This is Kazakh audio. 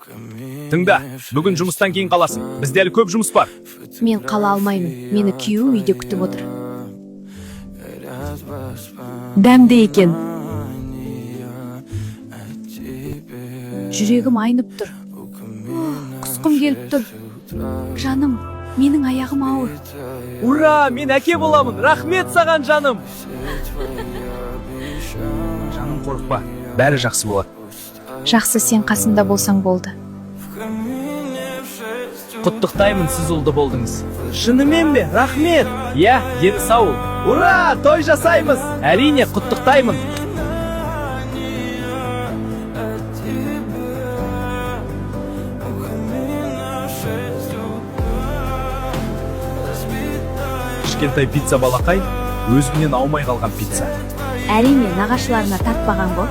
Тыңда, бүгін жұмыстан кейін қаласың. Бізде әлі көп жұмыс бар. Мен қала алмаймын. Мені күйеуім үйде күтіп отыр. Дәмді екен. Жүрегім айнып тұр. Құсқым келіп тұр. Жаным, менің аяғым ауыр. Ура, мен әке боламын. Рахмет саған, жаным. Жаным, қорықпа. Бәрі жақсы болады. Жақсы, сен қасымда болсаң болды. Құттықтаймын, сіз ұлды болдыңыз. Шынымен бе? Рахмет. Иә, дені сау. Ура, той жасаймыз. Әрине, құттықтаймын. Кішкентай пицца балақай, өзімнен аумай қалған пицца. Әрине, нағашыларына тартпаған ғой.